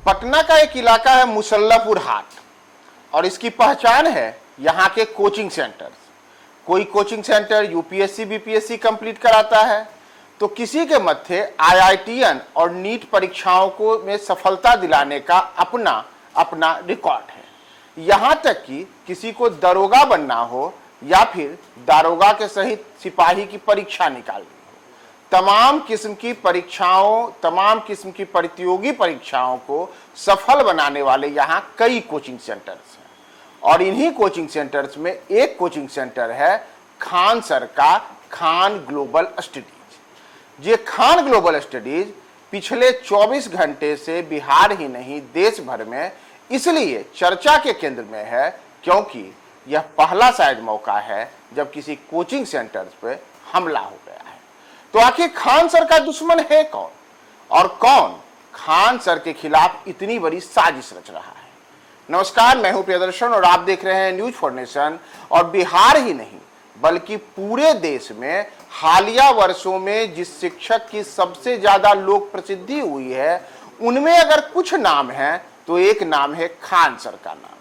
पटना का एक इलाका है मुसल्लापुर हाट और इसकी पहचान है यहाँ के कोचिंग सेंटर्स। कोई coaching centre UPSC BPSC complete कराता है तो किसी के मध्य आईआईटीएन और नीट परीक्षाओं को में सफलता दिलाने का अपना अपना रिकॉर्ड है। यहाँ तक कि किसी को दरोगा बनना हो या फिर दारोगा के सहित सिपाही की परीक्षा निकालनी हो, तमाम किस्म की परीक्षाओं, तमाम किस्म की प्रतियोगी परीक्षाओं को सफल बनाने वाले यहाँ कई कोचिंग सेंटर्स हैं। और इन्हीं कोचिंग सेंटर्स में एक कोचिंग सेंटर है खान सर का खान ग्लोबल स्टडीज। ये खान ग्लोबल स्टडीज पिछले 24 घंटे से बिहार ही नहीं देश भर में इसलिए चर्चा के केंद्र में है क्योंकि यह पहला शायद मौका है जब किसी कोचिंग सेंटर्स पे हमला हो गया है। तो आखिर खान सर का दुश्मन है कौन और कौन खान सर के खिलाफ इतनी बड़ी साजिश रच रहा है। नमस्कार, मैं हूं प्रियदर्शन और आप देख रहे हैं न्यूज फॉर नेशन। और बिहार ही नहीं बल्कि पूरे देश में हालिया वर्षों में जिस शिक्षक की सबसे ज्यादा लोक प्रसिद्धि हुई है उनमें अगर कुछ नाम है तो एक नाम है खान सर का नाम।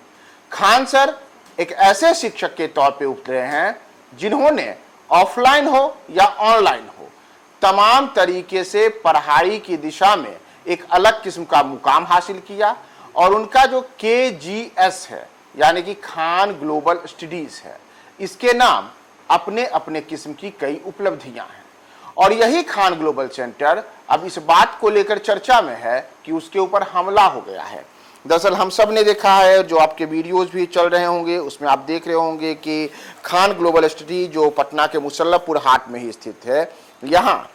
खान सर एक ऐसे शिक्षक के तौर पे उतरे हैं जिन्होंने ऑफलाइन हो या ऑनलाइन हो तमाम तरीके से पढ़ाई की दिशा में एक अलग किस्म का मुकाम हासिल किया। और उनका जो KGS है यानी कि खान ग्लोबल स्टडीज है, इसके नाम अपने अपने किस्म की कई उपलब्धियां हैं। और यही खान ग्लोबल सेंटर अब इस बात को लेकर चर्चा में है कि उसके ऊपर हमला हो गया है। दरअसल हम सब ने देखा है, जो आपके वीडियोस भी चल रहे होंगे उसमें आप देख रहे होंगे कि खान ग्लोबल स्टडी जो पटना के मुसल्लापुर हाट में ही स्थित है, यहाँ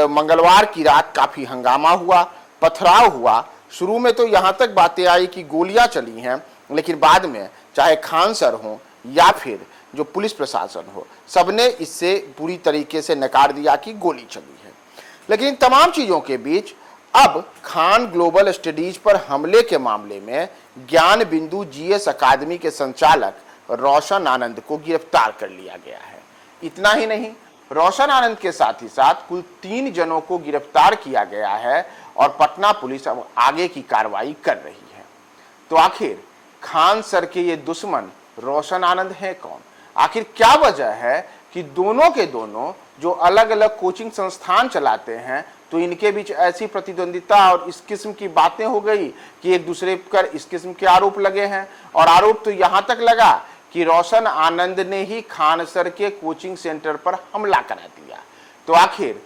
मंगलवार की रात काफ़ी हंगामा हुआ, पथराव हुआ। शुरू में तो यहाँ तक बातें आई कि गोलियाँ चली हैं, लेकिन बाद में चाहे खान सर हों या फिर जो पुलिस प्रशासन हो, सबने इससे पूरी तरीके से नकार दिया कि गोली चली है। लेकिन तमाम चीज़ों के बीच अब खान ग्लोबल स्टडीज पर हमले के मामले में ज्ञान बिंदु GS अकादमी के संचालक रोशन आनंद को गिरफ्तार कर लिया गया है। इतना ही नहीं, रोशन आनंद के साथ ही साथ कुल 3 जनों को गिरफ्तार किया गया है और पटना पुलिस अब आगे की कार्रवाई कर रही है। तो आखिर खान सर के ये दुश्मन रोशन आनंद है कौन? आखिर क्या वजह है कि दोनों के दोनों जो अलग अलग कोचिंग संस्थान चलाते हैं तो इनके बीच ऐसी प्रतिद्वंदिता और इस किस्म की बातें हो गई कि एक दूसरे पर इस किस्म के आरोप लगे हैं। और आरोप तो यहाँ तक लगा कि रोशन आनंद ने ही खान सर के कोचिंग सेंटर पर हमला करा दिया। तो आखिर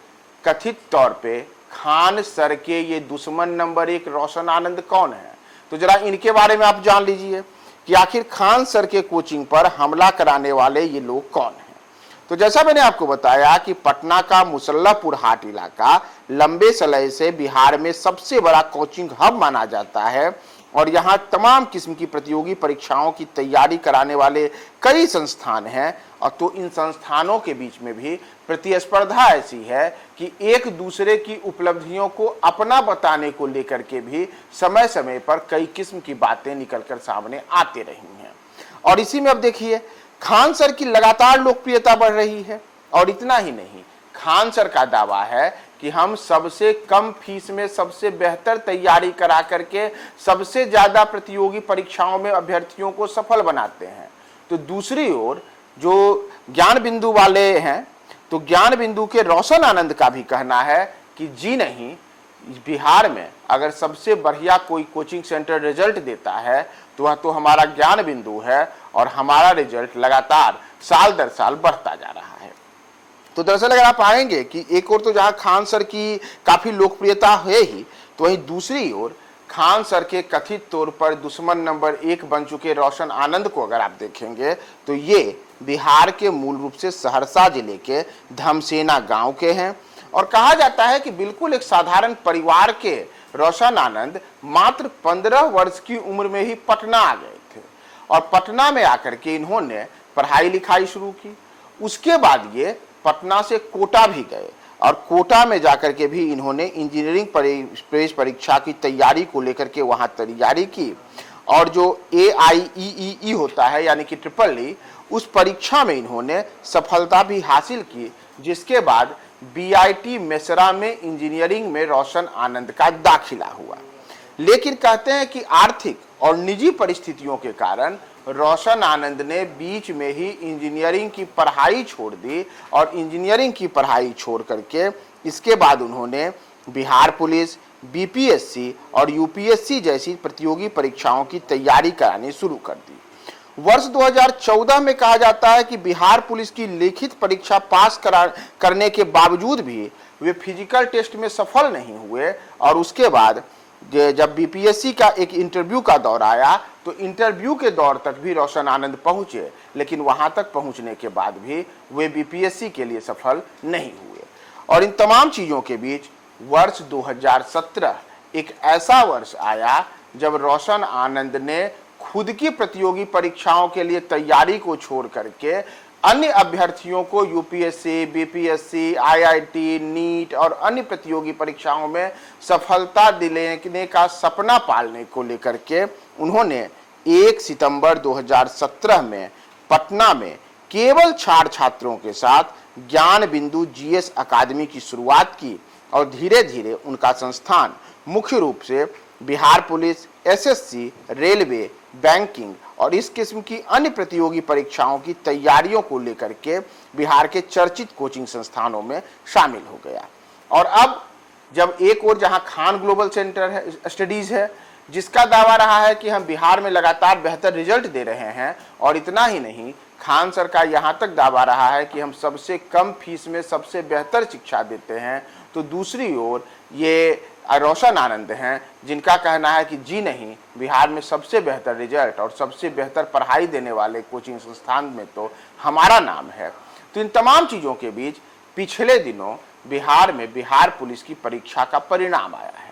कथित तौर पे खान सर के ये दुश्मन नंबर 1 रोशन आनंद कौन है? तो जरा इनके बारे में आप जान लीजिए कि आखिर खान सर के कोचिंग पर हमला कराने वाले ये लोग कौन हैं। तो जैसा मैंने आपको बताया कि पटना का मुसल्लापुर हाट इलाका लंबे समय से बिहार में सबसे बड़ा कोचिंग हब माना जाता है और यहाँ तमाम किस्म की प्रतियोगी परीक्षाओं की तैयारी कराने वाले कई संस्थान हैं। और तो इन संस्थानों के बीच में भी प्रतिस्पर्धा ऐसी है कि एक दूसरे की उपलब्धियों को अपना बताने को लेकर के भी समय समय पर कई किस्म की बातें निकलकर सामने आते रही हैं। और इसी में अब देखिए खान सर की लगातार लोकप्रियता बढ़ रही है। और इतना ही नहीं, खान सर का दावा है कि हम सबसे कम फीस में सबसे बेहतर तैयारी करा करके सबसे ज्यादा प्रतियोगी परीक्षाओं में अभ्यर्थियों को सफल बनाते हैं। तो दूसरी ओर जो ज्ञान बिंदु वाले हैं, तो ज्ञान बिंदु के रोशन आनंद का भी कहना है कि जी नहीं, बिहार में अगर सबसे बढ़िया कोई कोचिंग सेंटर रिजल्ट देता है तो वह तो हमारा ज्ञान बिंदु है और हमारा रिजल्ट लगातार साल दर साल बढ़ता जा रहा है। तो दरअसल अगर आप आएंगे कि एक ओर तो जहां खान सर की काफी लोकप्रियता है ही, तो वहीं दूसरी ओर खान सर के कथित तौर पर दुश्मन नंबर 1 बन चुके रोशन आनंद को अगर आप देखेंगे तो ये बिहार के मूल रूप से सहरसा जिले के धमसेना गांव के हैं। और कहा जाता है कि बिल्कुल एक साधारण परिवार के रोशन आनंद मात्र 15 वर्ष की उम्र में ही पटना आ गए थे और पटना में आकर के इन्होंने पढ़ाई लिखाई शुरू की। उसके बाद ये पटना से कोटा भी गए और कोटा में जाकर के भी इन्होंने इंजीनियरिंग प्रवेश परीक्षा की तैयारी को लेकर के वहां तैयारी की। और जो AIEEE होता है यानी कि EEE, उस परीक्षा में इन्होंने सफलता भी हासिल की, जिसके बाद BIT मेसरा में इंजीनियरिंग में रोशन आनंद का दाखिला हुआ। लेकिन कहते हैं कि आर्थिक और निजी परिस्थितियों के कारण रोशन आनंद ने बीच में ही इंजीनियरिंग की पढ़ाई छोड़ दी और इंजीनियरिंग की पढ़ाई छोड़ करके इसके बाद उन्होंने बिहार पुलिस, बीपीएससी और यूपीएससी जैसी प्रतियोगी परीक्षाओं की तैयारी करानी शुरू कर दी। वर्ष 2014 में कहा जाता है कि बिहार पुलिस की लिखित परीक्षा पास करने के बावजूद भी वे फिजिकल टेस्ट में सफल नहीं हुए और उसके बाद जब बीपीएससी का एक इंटरव्यू का दौर आया तो इंटरव्यू के दौर तक भी रोशन आनंद पहुंचे, लेकिन वहां तक पहुंचने के बाद भी वे बीपीएससी के लिए सफल नहीं हुए। और इन तमाम चीजों के बीच वर्ष 2017 एक ऐसा वर्ष आया जब रोशन आनंद ने खुद की प्रतियोगी परीक्षाओं के लिए तैयारी को छोड़ करके अन्य अभ्यर्थियों को यूपीएससी, बीपीएससी, आईआईटी, नीट और अन्य प्रतियोगी परीक्षाओं में सफलता दिलाने का सपना पालने को लेकर के उन्होंने 1 सितंबर 2017 में पटना में केवल छात्रों के साथ ज्ञान बिंदु जीएस अकादमी की शुरुआत की और धीरे धीरे उनका संस्थान मुख्य रूप से Bihar police, SSC, railway, banking और इस किस्म की अन्य प्रतियोगी परीक्षाओं की तैयारियों को लेकर के बिहार के चर्चित कोचिंग संस्थानों में शामिल हो गया। और अब जब एक और जहां खान ग्लोबल सेंटर है, स्टडीज है, जिसका दावा रहा है कि हम बिहार में लगातार बेहतर रिजल्ट दे रहे हैं, और इतना ही नहीं, खान सर का यहां तक दावा रहा है कि हम सबसे कम फीस में सबसे बेहतर शिक्षा देते हैं, तो दूसरी ओर ये रोशन आनंद हैं जिनका कहना है कि जी नहीं, बिहार में सबसे बेहतर रिजल्ट और सबसे बेहतर पढ़ाई देने वाले कोचिंग संस्थान में तो हमारा नाम है। तो इन तमाम चीज़ों के बीच पिछले दिनों बिहार में बिहार पुलिस की परीक्षा का परिणाम आया है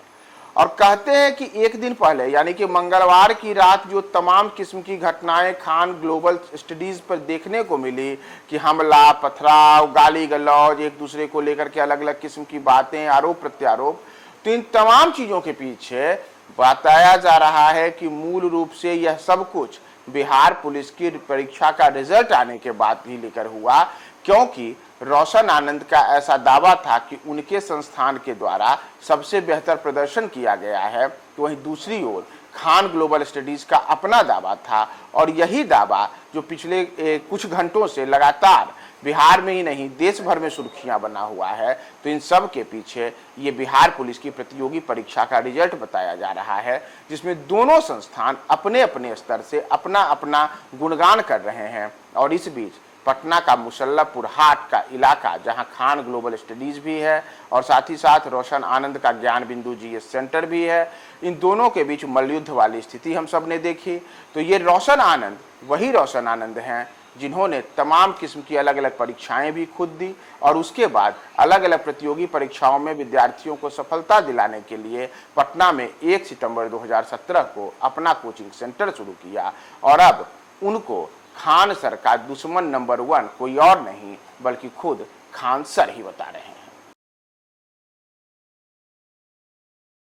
और कहते हैं कि एक दिन पहले यानी कि मंगलवार की रात जो तमाम किस्म की घटनाएं खान ग्लोबल स्टडीज पर देखने को मिली कि हमला, पथराव, गाली गलौज, एक दूसरे को लेकर के अलग अलग किस्म की बातें, आरोप प्रत्यारोप, तो इन तमाम चीजों के पीछे बताया जा रहा है कि मूल रूप से यह सब कुछ बिहार पुलिस की परीक्षा का रिजल्ट आने के बाद ही लेकर हुआ, क्योंकि रोशन आनंद का ऐसा दावा था कि उनके संस्थान के द्वारा सबसे बेहतर प्रदर्शन किया गया है, तो वहीं दूसरी ओर खान ग्लोबल स्टडीज का अपना दावा था और यही दावा जो पिछले कुछ घंटों से लगातार बिहार में ही नहीं देश भर में सुर्खियां बना हुआ है। तो इन सब के पीछे ये बिहार पुलिस की प्रतियोगी परीक्षा का रिजल्ट बताया जा रहा है, जिसमें दोनों संस्थान अपने अपने स्तर से अपना अपना गुणगान कर रहे हैं। और इस बीच पटना का मुसल्लमपुर हाट का इलाका जहां खान ग्लोबल स्टडीज भी है और साथ ही साथ रोशन आनंद का ज्ञान बिंदु जीएस सेंटर भी है, इन दोनों के बीच मल्लयुद्ध वाली स्थिति हम सब ने देखी। तो ये रोशन आनंद वही रोशन आनंद हैं जिन्होंने तमाम किस्म की अलग अलग परीक्षाएं भी खुद दी और उसके बाद अलग अलग प्रतियोगी परीक्षाओं में विद्यार्थियों को सफलता दिलाने के लिए पटना में 1 सितंबर 2017 को अपना कोचिंग सेंटर शुरू किया। और अब उनको खान सर का दुश्मन नंबर 1 कोई और नहीं बल्कि खुद खान सर ही बता रहे हैं।